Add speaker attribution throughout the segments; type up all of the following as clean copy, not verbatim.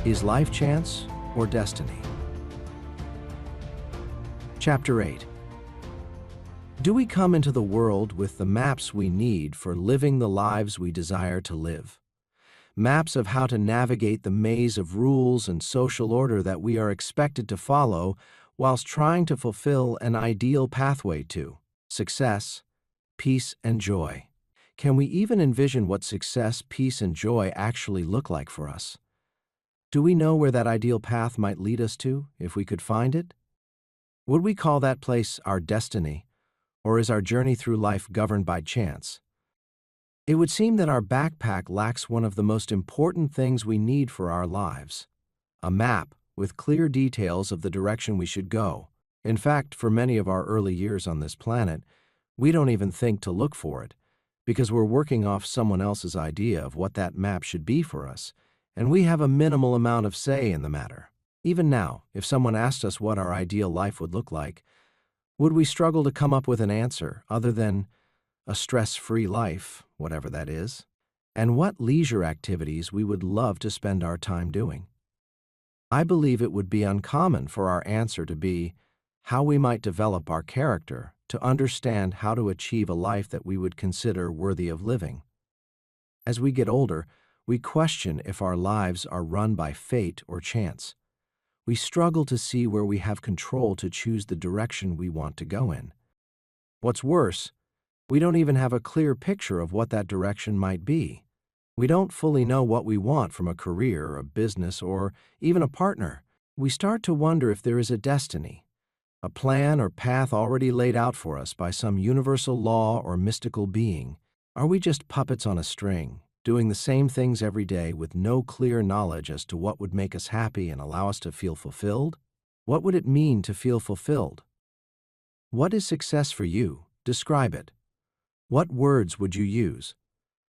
Speaker 1: Is life chance or destiny? Chapter 8. Do we come into the world with the maps we need for living the lives we desire to live? Maps of how to navigate the maze of rules and social order that we are expected to follow whilst trying to fulfill an ideal pathway to success, peace, and joy. Can we even envision what success, peace, and joy actually look like for us? Do we know where that ideal path might lead us to if we could find it? Would we call that place our destiny, or is our journey through life governed by chance? It would seem that our backpack lacks one of the most important things we need for our lives: a map with clear details of the direction we should go. In fact, for many of our early years on this planet, we don't even think to look for it, because we're working off someone else's idea of what that map should be for us, and we have a minimal amount of say in the matter. Even now, if someone asked us what our ideal life would look like, would we struggle to come up with an answer other than a stress-free life, whatever that is, and what leisure activities we would love to spend our time doing? I believe it would be uncommon for our answer to be how we might develop our character to understand how to achieve a life that we would consider worthy of living. As we get older, we question if our lives are run by fate or chance. We struggle to see where we have control to choose the direction we want to go in. What's worse, we don't even have a clear picture of what that direction might be. We don't fully know what we want from a career, a business, or even a partner. We start to wonder if there is a destiny, a plan or path already laid out for us by some universal law or mystical being. Are we just puppets on a string, doing the same things every day with no clear knowledge as to what would make us happy and allow us to feel fulfilled? What would it mean to feel fulfilled? What is success for you? Describe it. What words would you use?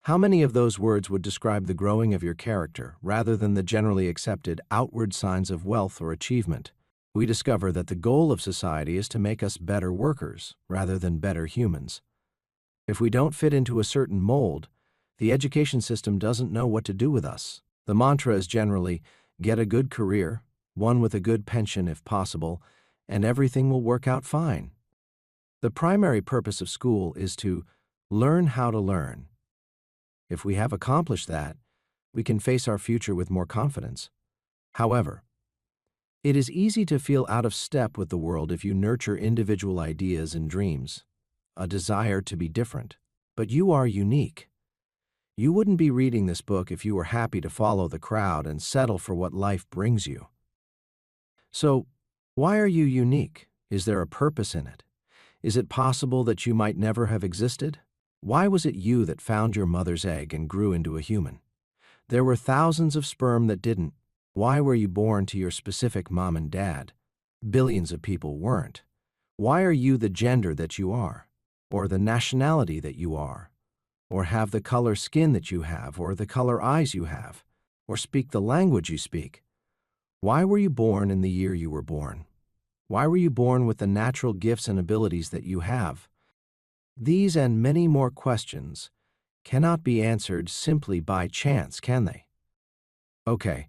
Speaker 1: How many of those words would describe the growing of your character rather than the generally accepted outward signs of wealth or achievement? We discover that the goal of society is to make us better workers rather than better humans. If we don't fit into a certain mold, the education system doesn't know what to do with us. The mantra is generally, get a good career, one with a good pension if possible, and everything will work out fine. The primary purpose of school is to learn how to learn. If we have accomplished that, we can face our future with more confidence. However, it is easy to feel out of step with the world if you nurture individual ideas and dreams, a desire to be different. But you are unique. You wouldn't be reading this book if you were happy to follow the crowd and settle for what life brings you. So, why are you unique? Is there a purpose in it? Is it possible that you might never have existed? Why was it you that found your mother's egg and grew into a human? There were thousands of sperm that didn't. Why were you born to your specific mom and dad? Billions of people weren't. Why are you the gender that you are? Or the nationality that you are? Or have the color skin that you have, or the color eyes you have, or speak the language you speak? Why were you born in the year you were born? Why were you born with the natural gifts and abilities that you have? These and many more questions cannot be answered simply by chance, can they? Okay,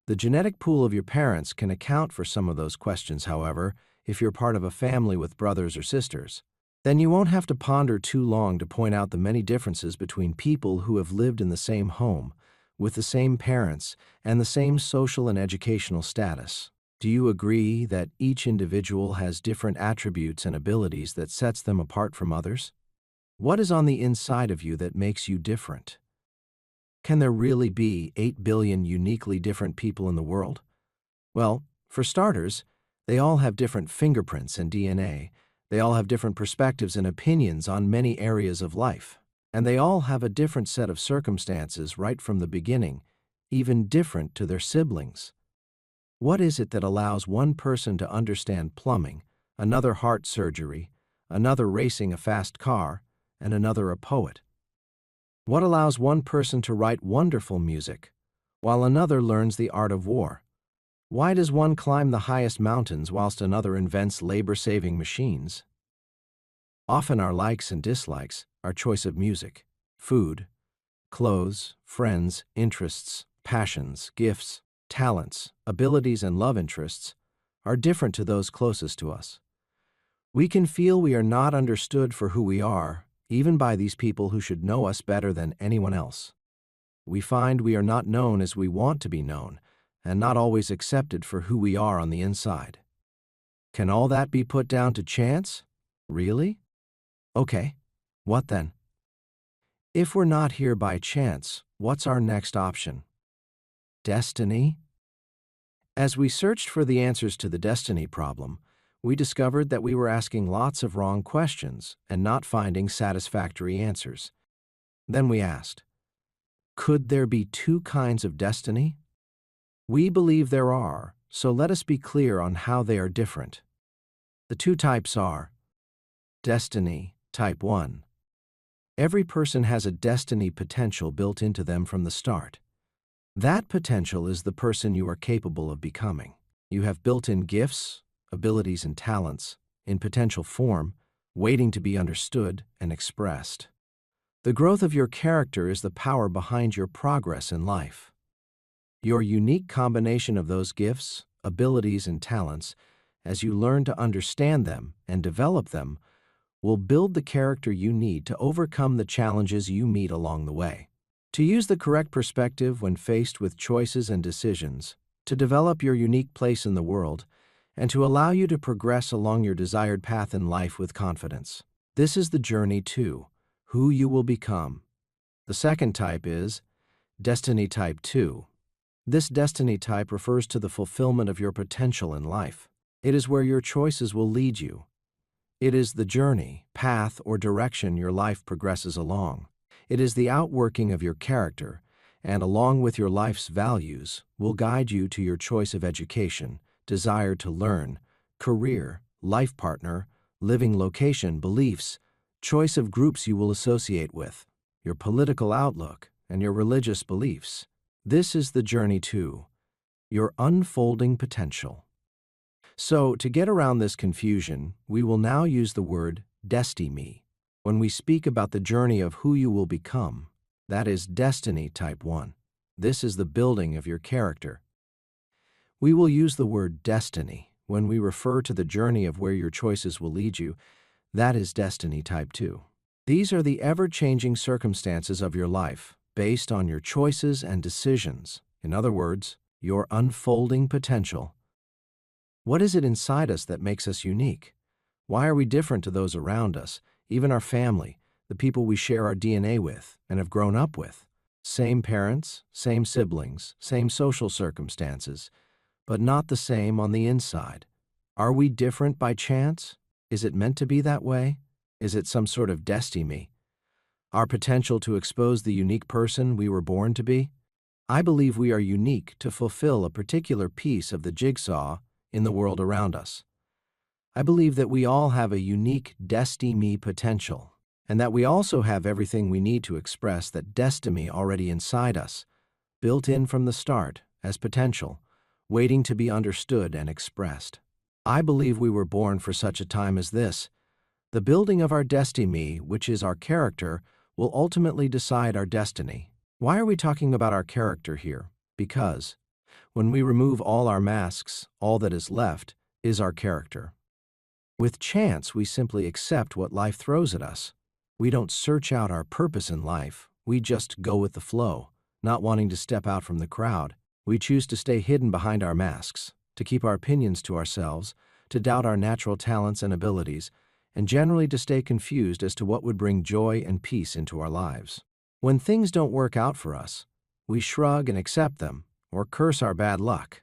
Speaker 1: the genetic pool of your parents can account for some of those questions, however, if you're part of a family with brothers or sisters. Then you won't have to ponder too long to point out the many differences between people who have lived in the same home, with the same parents, and the same social and educational status. Do you agree that each individual has different attributes and abilities that sets them apart from others? What is on the inside of you that makes you different? Can there really be 8 billion uniquely different people in the world? Well, for starters, they all have different fingerprints and DNA. They all have different perspectives and opinions on many areas of life. And they all have a different set of circumstances right from the beginning, even different to their siblings. What is it that allows one person to understand plumbing, another heart surgery, another racing a fast car, and another a poet? What allows one person to write wonderful music, while another learns the art of war? Why does one climb the highest mountains whilst another invents labor-saving machines? Often our likes and dislikes, our choice of music, food, clothes, friends, interests, passions, gifts, talents, abilities, and love interests are different to those closest to us. We can feel we are not understood for who we are, even by these people who should know us better than anyone else. We find we are not known as we want to be known, and not always accepted for who we are on the inside. Can all that be put down to chance? Really? Okay, what then? If we're not here by chance, what's our next option? Destiny? As we searched for the answers to the destiny problem, we discovered that we were asking lots of wrong questions and not finding satisfactory answers. Then we asked, could there be two kinds of destiny? We believe there are, so let us be clear on how they are different. The two types are Destiny Type 1. Every person has a destiny potential built into them from the start. That potential is the person you are capable of becoming. You have built-in gifts, abilities, and talents in potential form, waiting to be understood and expressed. The growth of your character is the power behind your progress in life. Your unique combination of those gifts, abilities, and talents, as you learn to understand them and develop them, will build the character you need to overcome the challenges you meet along the way. To use the correct perspective when faced with choices and decisions, to develop your unique place in the world, and to allow you to progress along your desired path in life with confidence. This is the journey to who you will become. The second type is Destiny Type 2. This destiny type refers to the fulfillment of your potential in life. It is where your choices will lead you. It is the journey, path, or direction your life progresses along. It is the outworking of your character, and along with your life's values, will guide you to your choice of education, desire to learn, career, life partner, living location, beliefs, choice of groups you will associate with, your political outlook, and your religious beliefs. This is the journey to your unfolding potential. So, to get around this confusion, we will now use the word Destiny when we speak about the journey of who you will become. That is Destiny Type 1. This is the building of your character. We will use the word destiny when we refer to the journey of where your choices will lead you. That is Destiny Type 2. These are the ever-changing circumstances of your life based on your choices and decisions. In other words, your unfolding potential. What is it inside us that makes us unique? Why are we different to those around us, even our family, the people we share our DNA with and have grown up with? Same parents, same siblings, same social circumstances, but not the same on the inside. Are we different by chance? Is it meant to be that way? Is it some sort of destiny? Our potential to expose the unique person we were born to be? I believe we are unique to fulfill a particular piece of the jigsaw in the world around us. I believe that we all have a unique destiny potential, and that we also have everything we need to express that destiny already inside us, built in from the start as potential, waiting to be understood and expressed. I believe we were born for such a time as this. The building of our destiny, which is our character, will ultimately decide our destiny. Why are we talking about our character here? Because when we remove all our masks, all that is left is our character. With chance, we simply accept what life throws at us. We don't search out our purpose in life. We just go with the flow, not wanting to step out from the crowd. We choose to stay hidden behind our masks, to keep our opinions to ourselves, to doubt our natural talents and abilities, and generally to stay confused as to what would bring joy and peace into our lives. When things don't work out for us, we shrug and accept them, or curse our bad luck.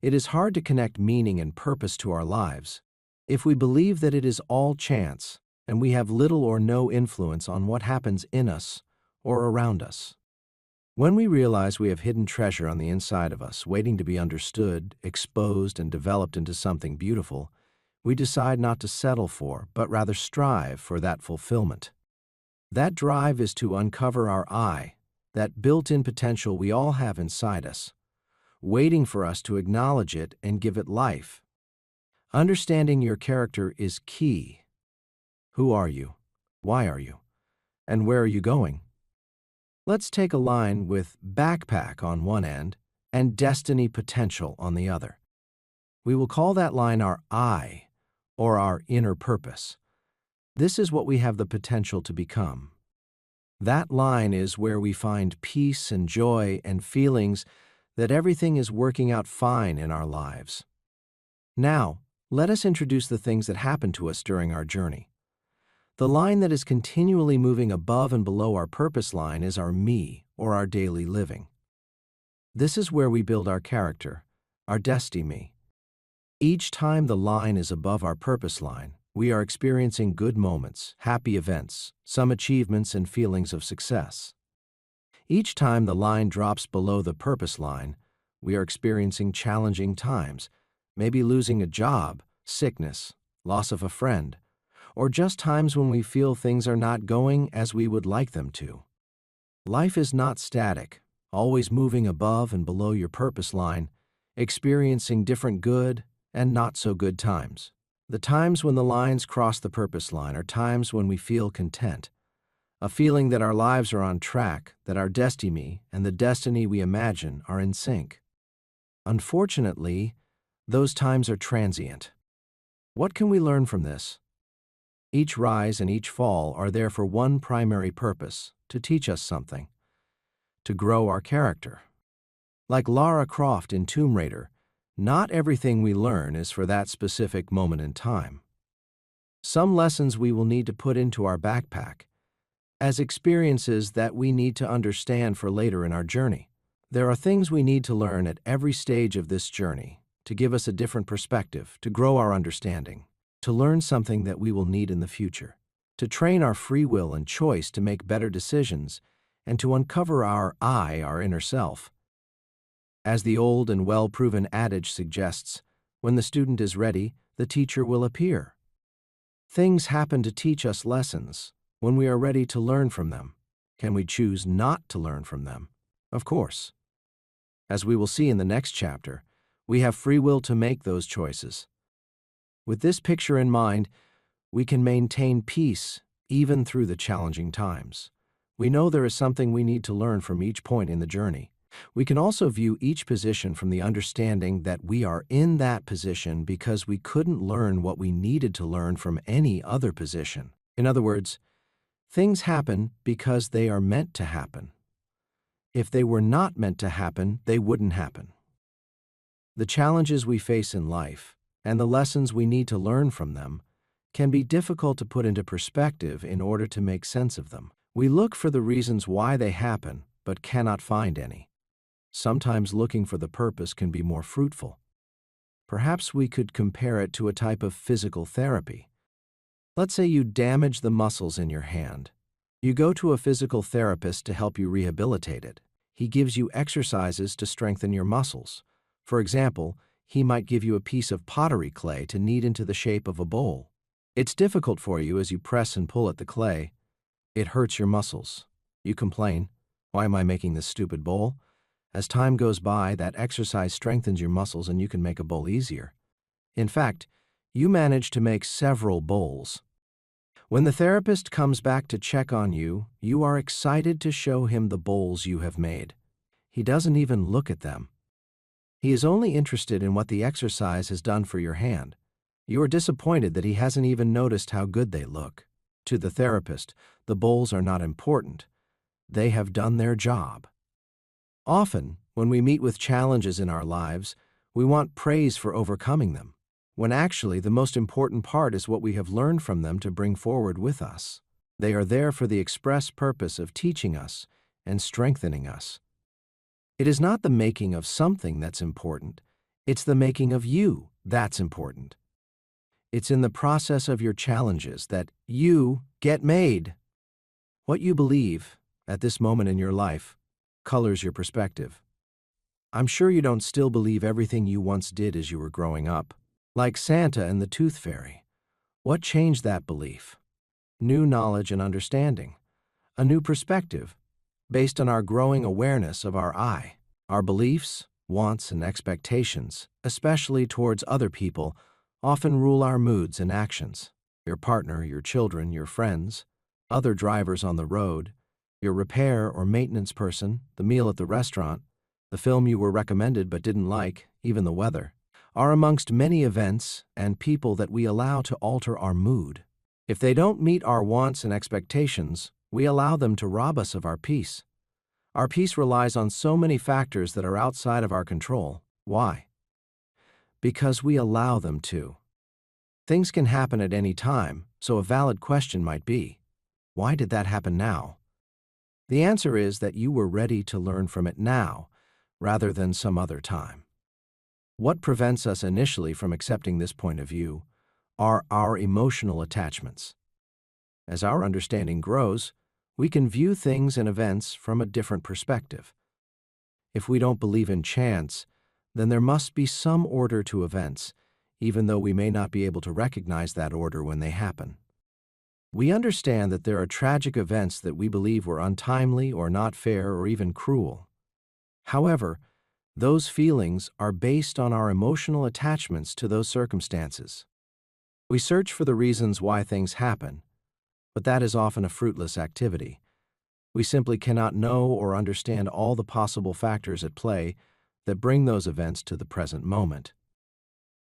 Speaker 1: It is hard to connect meaning and purpose to our lives if we believe that it is all chance and we have little or no influence on what happens in us or around us. When we realize we have hidden treasure on the inside of us, waiting to be understood, exposed, and developed into something beautiful, we decide not to settle for, but rather strive for that fulfillment. That drive is to uncover our I, that built-in potential we all have inside us, waiting for us to acknowledge it and give it life. Understanding your character is key. Who are you? Why are you? And where are you going? Let's take a line with backpack on one end and destiny potential on the other. We will call that line our I, or our inner purpose. This is what we have the potential to become. That line is where we find peace and joy and feelings that everything is working out fine in our lives. Now, let us introduce the things that happen to us during our journey. The line that is continually moving above and below our purpose line is our me, or our daily living. This is where we build our character, our destiny. Each time the line is above our purpose line, we are experiencing good moments, happy events, some achievements and feelings of success. Each time the line drops below the purpose line, we are experiencing challenging times, maybe losing a job, sickness, loss of a friend, or just times when we feel things are not going as we would like them to. Life is not static, always moving above and below your purpose line, experiencing different good and not so good times. The times when the lines cross the purpose line are times when we feel content, a feeling that our lives are on track, that our destiny and the destiny we imagine are in sync. Unfortunately, those times are transient. What can we learn from this? Each rise and each fall are there for one primary purpose, to teach us something, to grow our character. Like Lara Croft in Tomb Raider, not everything we learn is for that specific moment in time. Some lessons we will need to put into our backpack as experiences that we need to understand for later in our journey. There are things we need to learn at every stage of this journey to give us a different perspective, to grow our understanding, to learn something that we will need in the future, to train our free will and choice to make better decisions, and to uncover our I, our inner self. As the old and well-proven adage suggests, when the student is ready, the teacher will appear. Things happen to teach us lessons. When we are ready to learn from them, can we choose not to learn from them? Of course. As we will see in the next chapter, we have free will to make those choices. With this picture in mind, we can maintain peace even through the challenging times. We know there is something we need to learn from each point in the journey. We can also view each position from the understanding that we are in that position because we couldn't learn what we needed to learn from any other position. In other words, things happen because they are meant to happen. If they were not meant to happen, they wouldn't happen. The challenges we face in life and the lessons we need to learn from them can be difficult to put into perspective in order to make sense of them. We look for the reasons why they happen, but cannot find any. Sometimes looking for the purpose can be more fruitful. Perhaps we could compare it to a type of physical therapy. Let's say you damage the muscles in your hand. You go to a physical therapist to help you rehabilitate it. He gives you exercises to strengthen your muscles. For example, he might give you a piece of pottery clay to knead into the shape of a bowl. It's difficult for you as you press and pull at the clay. It hurts your muscles. You complain, "Why am I making this stupid bowl?" As time goes by, that exercise strengthens your muscles and you can make a bowl easier. In fact, you manage to make several bowls. When the therapist comes back to check on you, you are excited to show him the bowls you have made. He doesn't even look at them. He is only interested in what the exercise has done for your hand. You are disappointed that he hasn't even noticed how good they look. To the therapist, the bowls are not important. They have done their job. Often, when we meet with challenges in our lives, we want praise for overcoming them, when actually the most important part is what we have learned from them to bring forward with us. They are there for the express purpose of teaching us and strengthening us. It is not the making of something that's important, it's the making of you that's important. It's in the process of your challenges that you get made. What you believe at this moment in your life colors your perspective. I'm sure you don't still believe everything you once did as you were growing up. Like Santa and the Tooth Fairy, what changed that belief? New knowledge and understanding, a new perspective, based on our growing awareness of our I. Our beliefs, wants, and expectations, especially towards other people, often rule our moods and actions. Your partner, your children, your friends, other drivers on the road, your repair or maintenance person, the meal at the restaurant, the film you were recommended but didn't like, even the weather, are amongst many events and people that we allow to alter our mood. If they don't meet our wants and expectations, we allow them to rob us of our peace. Our peace relies on so many factors that are outside of our control. Why? Because we allow them to. Things can happen at any time, so a valid question might be, why did that happen now? The answer is that you were ready to learn from it now, rather than some other time. What prevents us initially from accepting this point of view are our emotional attachments. As our understanding grows, we can view things and events from a different perspective. If we don't believe in chance, then there must be some order to events, even though we may not be able to recognize that order when they happen. We understand that there are tragic events that we believe were untimely or not fair or even cruel. However, those feelings are based on our emotional attachments to those circumstances. We search for the reasons why things happen, but that is often a fruitless activity. We simply cannot know or understand all the possible factors at play that bring those events to the present moment.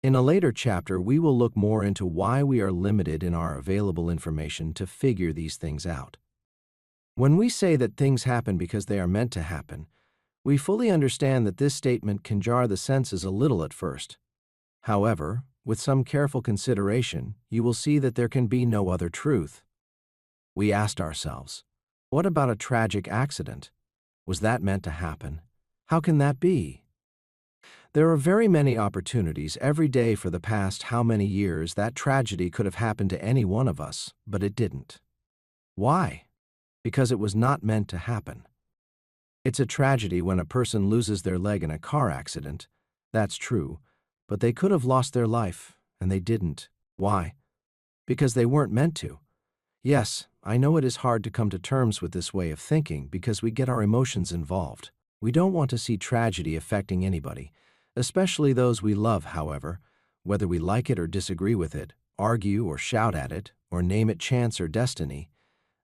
Speaker 1: In a later chapter, we will look more into why we are limited in our available information to figure these things out. When we say that things happen because they are meant to happen, we fully understand that this statement can jar the senses a little at first. However, with some careful consideration, you will see that there can be no other truth. We asked ourselves, what about a tragic accident? Was that meant to happen? How can that be? There are very many opportunities every day for the past how many years that tragedy could have happened to any one of us, but it didn't. Why? Because it was not meant to happen. It's a tragedy when a person loses their leg in a car accident. That's true, but they could have lost their life, and they didn't. Why? Because they weren't meant to. Yes, I know it is hard to come to terms with this way of thinking because we get our emotions involved. We don't want to see tragedy affecting anybody, especially those we love, however, whether we like it or disagree with it, argue or shout at it, or name it chance or destiny.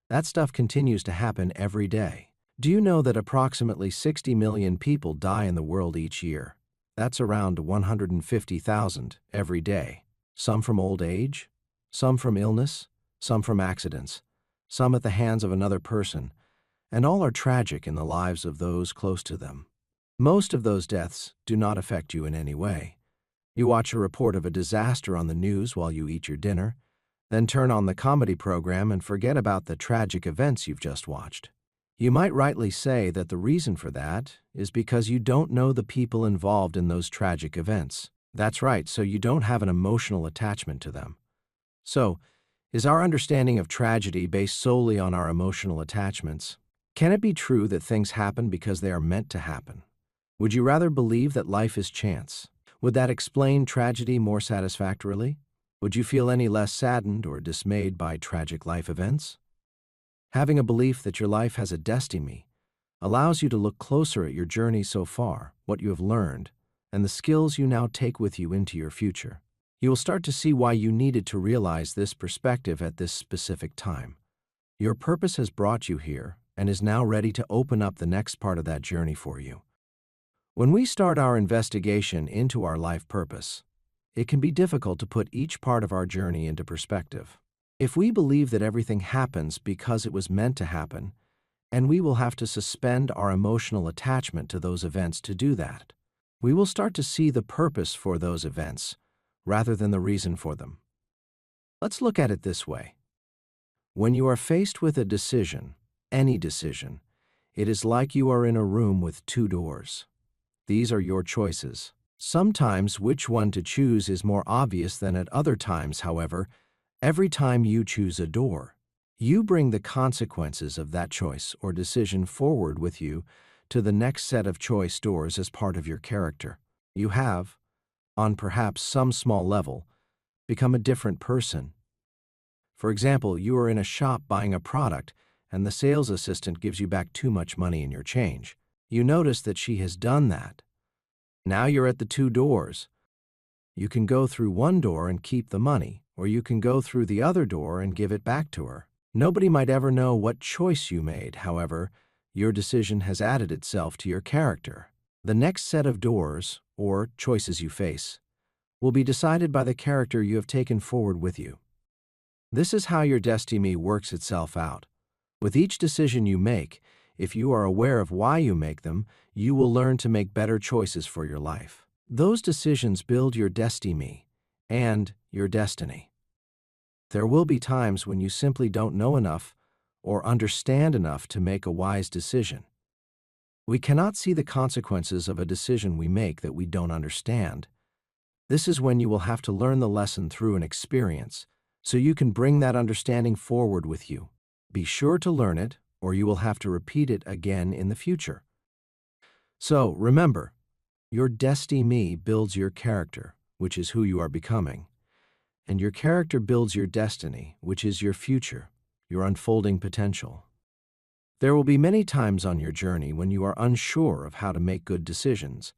Speaker 1: That stuff continues to happen every day. Do you know that approximately 60 million people die in the world each year? That's around 150,000 every day. Some from old age, some from illness, some from accidents, some at the hands of another person, and all are tragic in the lives of those close to them. Most of those deaths do not affect you in any way. You watch a report of a disaster on the news while you eat your dinner, then turn on the comedy program and forget about the tragic events you've just watched. You might rightly say that the reason for that is because you don't know the people involved in those tragic events. That's right, so you don't have an emotional attachment to them. So, is our understanding of tragedy based solely on our emotional attachments? Can it be true that things happen because they are meant to happen? Would you rather believe that life is chance? Would that explain tragedy more satisfactorily? Would you feel any less saddened or dismayed by tragic life events? Having a belief that your life has a destiny allows you to look closer at your journey so far, what you have learned, and the skills you now take with you into your future. You will start to see why you needed to realize this perspective at this specific time. Your purpose has brought you here and is now ready to open up the next part of that journey for you. When we start our investigation into our life purpose, it can be difficult to put each part of our journey into perspective. If we believe that everything happens because it was meant to happen, and we will have to suspend our emotional attachment to those events to do that, we will start to see the purpose for those events rather than the reason for them. Let's look at it this way. When you are faced with a decision, any decision, it is like you are in a room with two doors. These are your choices. Sometimes which one to choose is more obvious than at other times, however. Every time you choose a door, you bring the consequences of that choice or decision forward with you to the next set of choice doors as part of your character. You have, on perhaps some small level, become a different person. For example, you are in a shop buying a product and the sales assistant gives you back too much money in your change. You notice that she has done that. Now you're at the two doors. You can go through one door and keep the money, or you can go through the other door and give it back to her. Nobody might ever know what choice you made, however, your decision has added itself to your character. The next set of doors, or choices you face, will be decided by the character you have taken forward with you. This is how your destiny works itself out. With each decision you make, if you are aware of why you make them, you will learn to make better choices for your life. Those decisions build your destiny and your destiny. There will be times when you simply don't know enough or understand enough to make a wise decision. We cannot see the consequences of a decision we make that we don't understand. This is when you will have to learn the lesson through an experience, so you can bring that understanding forward with you. Be sure to learn it, or you will have to repeat it again in the future. So, remember, your destiny builds your character, which is who you are becoming. And your character builds your destiny, which is your future, your unfolding potential. There will be many times on your journey when you are unsure of how to make good decisions,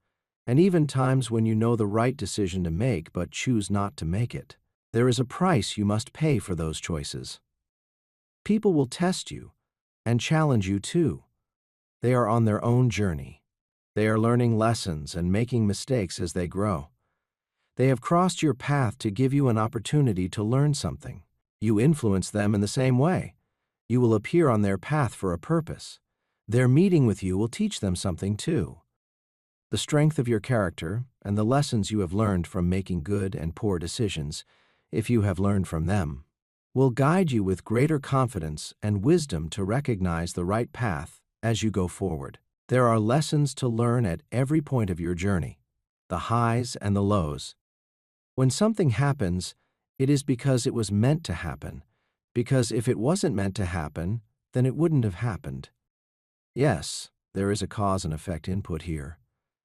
Speaker 1: and even times when you know the right decision to make but choose not to make it. There is a price you must pay for those choices. People will test you and challenge you too. They are on their own journey. They are learning lessons and making mistakes as they grow. They have crossed your path to give you an opportunity to learn something. You influence them in the same way. You will appear on their path for a purpose. Their meeting with you will teach them something too. The strength of your character and the lessons you have learned from making good and poor decisions, if you have learned from them, will guide you with greater confidence and wisdom to recognize the right path as you go forward. There are lessons to learn at every point of your journey, the highs and the lows. When something happens, it is because it was meant to happen, because if it wasn't meant to happen, then it wouldn't have happened. Yes, there is a cause and effect input here.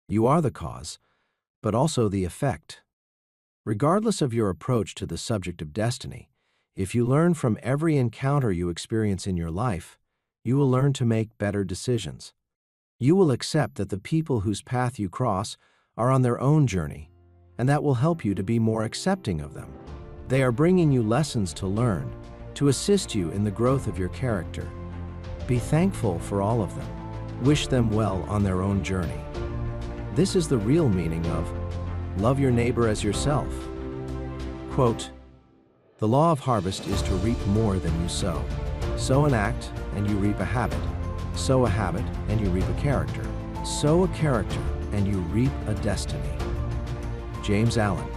Speaker 1: You are the cause, but also the effect. Regardless of your approach to the subject of destiny, if you learn from every encounter you experience in your life, you will learn to make better decisions. You will accept that the people whose path you cross are on their own journey, and that will help you to be more accepting of them. They are bringing you lessons to learn, to assist you in the growth of your character. Be thankful for all of them. Wish them well on their own journey. This is the real meaning of love your neighbor as yourself. Quote, "The law of harvest is to reap more than you sow. Sow an act, and you reap a habit. Sow a habit, and you reap a character. Sow a character, and you reap a destiny." James Allen.